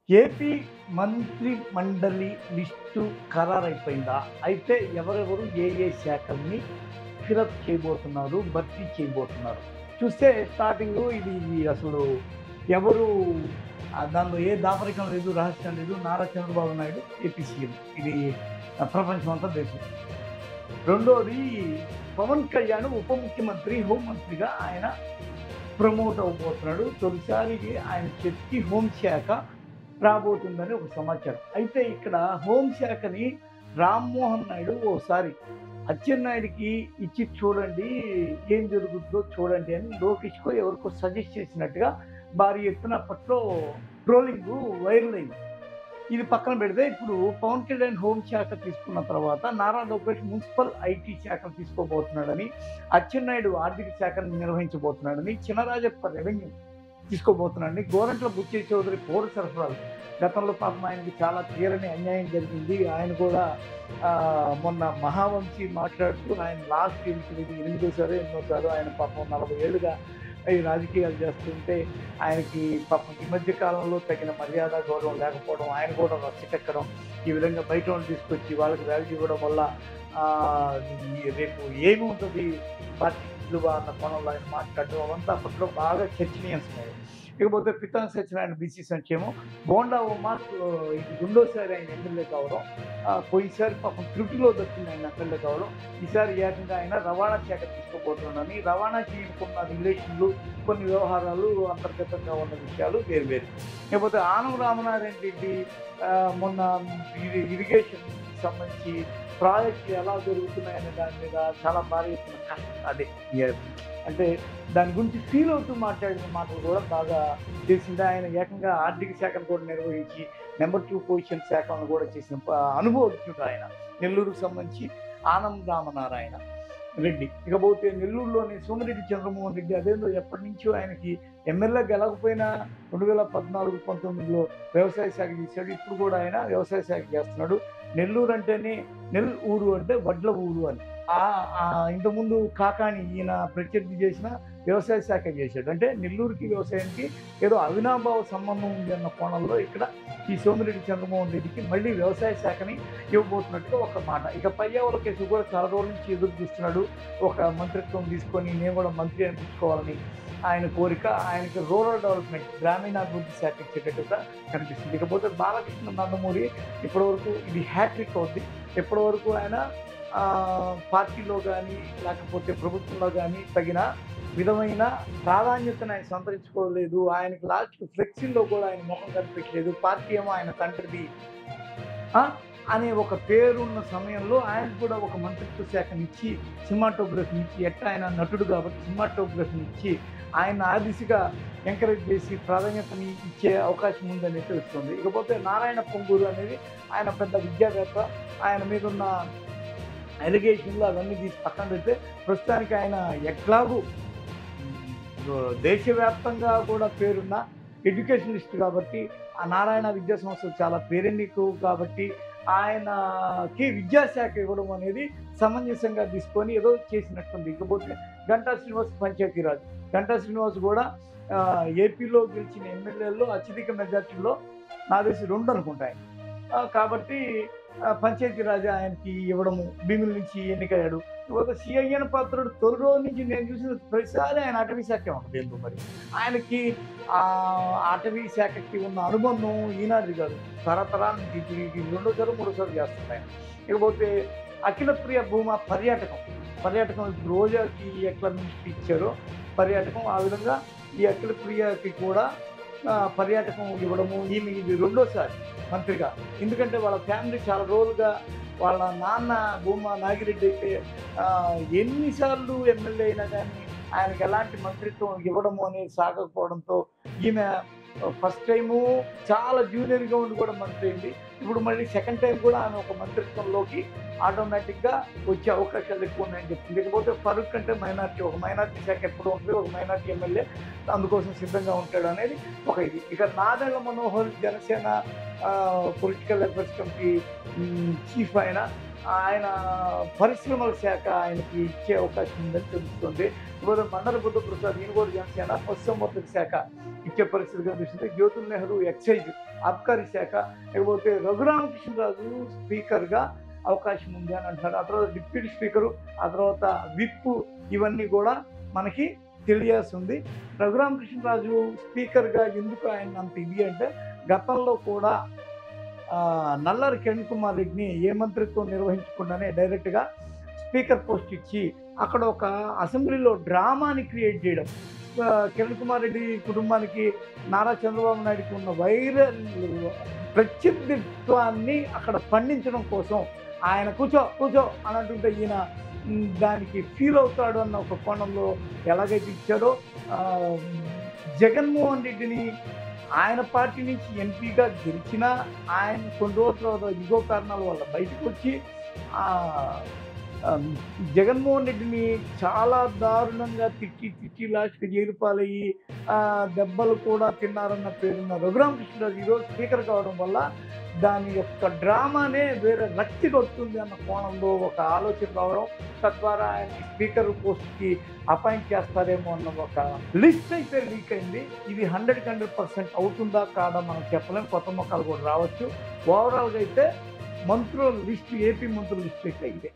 AP మంత్రి మండలి list ఖరారైపోయిందా? అయితే ఎవరెవరు ఏ ఏ శాఖల్ని ఫిలప్ చేయబోతున్నారు, భర్తీ చేయబోతున్నారు? చూస్తే స్టార్టింగు ఇది అసలు ఎవరు దానిలో ఏ దాపరికం లేదు, రహస్యం లేదు. Nara Chandrababu Naidu AP CM. ఇది ప్రపంచమంతా తెలుసు. రెండోది పవన్ కళ్యాణ్ ఉప ముఖ్యమంత్రి, హోంమంత్రిగా ఆయన ప్రమోట్ అవ్వబోతున్నాడు. తొలిసారికి ఆయన చేతికి హోంశాఖ రాబోతుందని ఒక సమాచారం. అయితే ఇక్కడ హోంశాఖని రామ్మోహన్ నాయుడు ఓసారి అచ్చెన్నాయుడికి ఇచ్చి చూడండి, ఏం జరుగుతుందో చూడండి అని లోకేష్‌కో ఎవరికో సజెస్ట్ చేసినట్టుగా భారీ ఎత్తున అప్పట్లో ట్రోలింగు వైరల్ అయింది. ఇది పక్కన పెడితే ఇప్పుడు పవన్ కళ్యాణ్ హోంశాఖ తీసుకున్న తర్వాత నారా లోకేష్ మున్సిపల్ ఐటీ శాఖను తీసుకోబోతున్నాడని, అచ్చెన్నాయుడు ఆర్థిక శాఖను నిర్వహించబోతున్నాడని, చినరాజప్ప రెవెన్యూ తీసుకోబోతున్నాడని, గోరంట్ల బుచ్చయ్య చౌదరి పౌర సరఫరాలు గతంలో పాపం ఆయనకి చాలా తీరని అన్యాయం జరిగింది. ఆయన కూడా మొన్న మహావంశీ మాట్లాడుతూ ఆయన లాస్ట్ ఎన్నికలకి ఎనిమిదోసారో ఎన్నోసారో ఆయన పాపం 40 ఏళ్ళుగా ఈ రాజకీయాలు చేస్తుంటే ఆయనకి పాపం ఈ మధ్య కాలంలో తగిన మర్యాద గౌరవం లేకపోవడం, ఆయన కూడా రచ్చకెక్కడం, ఈ విధంగా బయట వాళ్ళని తీసుకొచ్చి వాళ్ళకి వాల్యూ ఇవ్వడం వల్ల రేపు ఏముంటుంది పార్టీ విలువ అన్న కోణంలో ఆయన మాట్లాడడం అవంతా అప్పట్లో బాగా చర్చనీయాంశమయ్యాయి. ఇకపోతే పితాని సత్యనారాయణ బీసీ సంక్షేమం, బోండా ఉమా ఇది రెండోసారి ఆయన ఎమ్మెల్యే కావడం, పోయినసారి పాపం త్రుటిలో దక్కింది ఆయన ఎమ్మెల్యే కావడం, ఈసారి ఏకంగా ఆయన రవాణా శాఖ తీసుకోబోతున్నాడని, రవాణా చేయకున్న రిలేషన్లు, కొన్ని వ్యవహారాలు అంతర్గతంగా ఉన్న విషయాలు వేరు. లేకపోతే ఆనం రామనారాయణ రెడ్డి మొన్న ఇరిగేషన్ సంబంధించి ప్రాజెక్టులు ఎలా జరుగుతున్నాయనే దాని మీద చాలా భారీ ఎత్తున అదే అంటే దాని గురించి ఫీల్ అవుతూ మాట్లాడిన మాటలు కూడా బాగా తెలిసింది. ఆయన ఏకంగా ఆర్థిక శాఖను కూడా నిర్వహించి నెంబర్ 2 పొజిషన్ శాఖను కూడా చేసిన అనుభవజ్ఞుడు ఆయన. నెల్లూరుకు సంబంధించి ఆనం రామనారాయణ రెడ్డి. ఇకపోతే నెల్లూరులోని సోమిరెడ్డి చంద్రమోహన్ రెడ్డి అదేందో ఎప్పటి నుంచో ఆయనకి ఎమ్మెల్యే గెలకపోయినా 2014, 19లో వ్యవసాయ శాఖ చేశాడు. ఇప్పుడు కూడా ఆయన వ్యవసాయ శాఖ చేస్తున్నాడు. నెల్లూరు అంటేనే ఊరు అంటే వడ్ల ఊరు అని. ఇంతకుముందు కాకాని ఈయన ప్రత్యర్థి చేసిన వ్యవసాయ శాఖ చేశాడు. అంటే నెల్లూరుకి వ్యవసాయానికి ఏదో అవినాభావ సంబంధం ఉంది అన్న కోణంలో ఇక్కడ ఈ సోమిరెడ్డి చంద్రమోహన్ రెడ్డికి మళ్ళీ వ్యవసాయ శాఖని ఇవ్వబోతున్నట్టుగా ఒక మాట. ఇక పర్యావరణ కేసు కూడా చాలా రోజుల నుంచి ఎదురు చూస్తున్నాడు. ఒక మంత్రిత్వం తీసుకొని నేను కూడా మంత్రి అనిపించుకోవాలని ఆయన కోరిక. ఆయనకి రూరల్ డెవలప్మెంట్, గ్రామీణాభివృద్ధి శాఖ ఇచ్చేటట్టుగా కనిపిస్తుంది. ఇకపోతే బాలకృష్ణ నందమూరి ఇప్పటివరకు ఇది హ్యాట్రిక్ అవుద్ది. ఇప్పటివరకు ఆయన పార్టీలో కానీ లేకపోతే ప్రభుత్వంలో కానీ తగిన విధమైన ప్రాధాన్యతను ఆయన సంతరించుకోలేదు. ఆయనకి లాస్ట్‌కి ఫ్లెక్సీల్లో కూడా ఆయన మొహం కనిపించలేదు. పార్టీ ఏమో ఆయన తండ్రిది అనే ఒక పేరున్న సమయంలో ఆయనకు కూడా ఒక మంత్రిత్వ శాఖనిచ్చి, సినిమాటోగ్రఫీనిచ్చి, ఎట్టా ఆయన నటుడు కాబట్టి సినిమాటోగ్రఫీనిచ్చి ఆయన ఆ దిశగా ఎంకరేజ్ చేసి ప్రాధాన్యతని ఇచ్చే అవకాశం ఉందని తెలుస్తుంది. ఇకపోతే నారాయణ పొంగూరు అనేది ఆయన పెద్ద విద్యావేత్త. ఆయన మీద ఉన్న అలిగేషన్లు అవన్నీ తీసి పక్కన పెడితే ప్రస్తుతానికి ఆయన ఎట్లాగూ దేశవ్యాప్తంగా కూడా పేరున్న ఎడ్యుకేషనిస్ట్ కాబట్టి, ఆ నారాయణ విద్యా సంస్థలు చాలా పేరెన్నికు కాబట్టి ఆయనకి విద్యాశాఖ ఇవ్వడం అనేది సమంజసంగా తీసుకొని ఏదో చేసినట్టుంది. ఇకపోతే గంటా శ్రీనివాస్ పంచాయతీరాజ్. గంటా శ్రీనివాస్ కూడా ఏపీలో గెలిచిన ఎమ్మెల్యేల్లో అత్యధిక మెజార్టీలో నాకు తెలిసి 2 అనుకుంటాయి. కాబట్టి పంచాయతీరాజ్ ఆయనకి ఇవ్వడము, భీముల నుంచి ఎన్నికయ్యాడు. ఇవాళ సిఐఎన్ పాత్రుడు తొలి రోజు నుంచి నేను చూసిన ప్రతిసారి ఆయన అటవీ శాఖే ఉంటుంది. ఎందుకు మరి ఆయనకి అటవీ శాఖకి ఉన్న అనుబంధం ఈనాటిది కాదు, తరతరాల నుంచి ఇది 2సారి 3సారి చేస్తున్నాయి. ఇకపోతే అఖిల ప్రియ భూమా పర్యాటకం రోజాకి ఎట్లా మినిస్ట్రీ ఇచ్చారో పర్యాటకం, ఆ విధంగా ఈ అఖిల ప్రియకి కూడా పర్యాటకం ఇవ్వడము. ఈమె ఇది 2సారి మంత్రిగా. ఎందుకంటే వాళ్ళ ఫ్యామిలీ చాలా రోజులుగా వాళ్ళ నాన్న భూమా నాగిరెడ్డి అయితే ఎన్నిసార్లు ఎమ్మెల్యే అయినా కానీ ఆయనకి ఎలాంటి మంత్రిత్వం ఇవ్వడము అనేది సాగకపోవడంతో ఈమె ఫస్ట్ టైము చాలా జూనియర్గా ఉండి కూడా మంత్రి అయింది. ఇప్పుడు మళ్ళీ సెకండ్ టైం కూడా ఆమె ఒక మంత్రిత్వంలోకి ఆటోమేటిక్గా వచ్చే అవకాశాలు ఎక్కువ ఉన్నాయని చెప్తుంది. ఇకపోతే ఫరూక్ అంటే ఒక మైనార్టీ శాఖ ఎప్పుడు ఉంటుంది, ఒక మైనార్టీ ఎమ్మెల్యే అందుకోసం సిద్ధంగా ఉంటాడు అనేది ఒక ఇది. ఇక Nadella Manohar Janasena political affairs committee chief ఆయన ఆయన పరిశ్రమల శాఖ ఆయనకి ఇచ్చే అవకాశం ఉందని తెలుస్తుంది. ఇవాళ మండల బుద్ధప్రసాద్ ఈయన కూడా జనసేన పశుసంవర్ధక శాఖ ఇచ్చే పరిస్థితి కనిపిస్తుంది. జ్యోతుల్ నెహ్రూ ఎక్సైజ్ ఆబ్కారీ శాఖ, లేకపోతే రఘురామకృష్ణరాజు స్పీకర్గా అవకాశం ఉంది అని అంటున్నారు. ఆ తర్వాత డిప్యూటీ స్పీకరు, ఆ తర్వాత విప్, ఇవన్నీ కూడా మనకి తెలియాల్సి ఉంది. రఘురామకృష్ణరాజు స్పీకర్గా ఎందుకు ఆయన అంత ఇది అంటే, గతంలో కూడా నల్లారి కిరణ్ కుమార్ రెడ్డిని ఏ మంత్రిత్వం నిర్వహించకుండానే డైరెక్ట్గా స్పీకర్ పోస్ట్ ఇచ్చి అక్కడ ఒక అసెంబ్లీలో డ్రామాని క్రియేట్ చేయడం, కిరణ్ కుమార్ రెడ్డి కుటుంబానికి నారా చంద్రబాబు నాయుడుకి ఉన్న వైరల్ ప్రత్యర్థిత్వాన్ని అక్కడ పండించడం కోసం ఆయన కూర్చో కూర్చో అని అంటుంటే ఈయన దానికి ఫీల్ అవుతాడు అన్న ఒక కోణంలో ఎలాగైతే ఇచ్చారో, జగన్మోహన్ రెడ్డిని ఆయన పార్టీ నుంచి ఎంపీగా గెలిచినా ఆయన కొన్ని రోజుల ఇగో కారణాల వల్ల బయటకు వచ్చి జగన్మోహన్ రెడ్డిని చాలా దారుణంగా తిట్టి లాస్ట్కి జైలు పాలయ్యి దెబ్బలు కూడా తిన్నారన్న పేరున్న రఘురామకృష్ణరాజు ఈరోజు స్పీకర్ కావడం వల్ల దాని యొక్క డ్రామానే వేరే రక్తి కొడుతుంది అన్న కోణంలో ఒక ఆలోచన రావడం, తద్వారా ఆయన స్పీకర్ పోస్ట్కి అపాయింట్ చేస్తారేమో అన్న ఒక లిస్ట్ అయితే లీక్ అయింది. ఇది 100% అవుతుందా కాదా మనం చెప్పలేం, కొత్త మొక్కలు కూడా రావచ్చు. ఓవరాల్గా అయితే మంత్రుల లిస్టు, ఏపీ మంత్రుల లిస్ట్ అయితే ఇదే.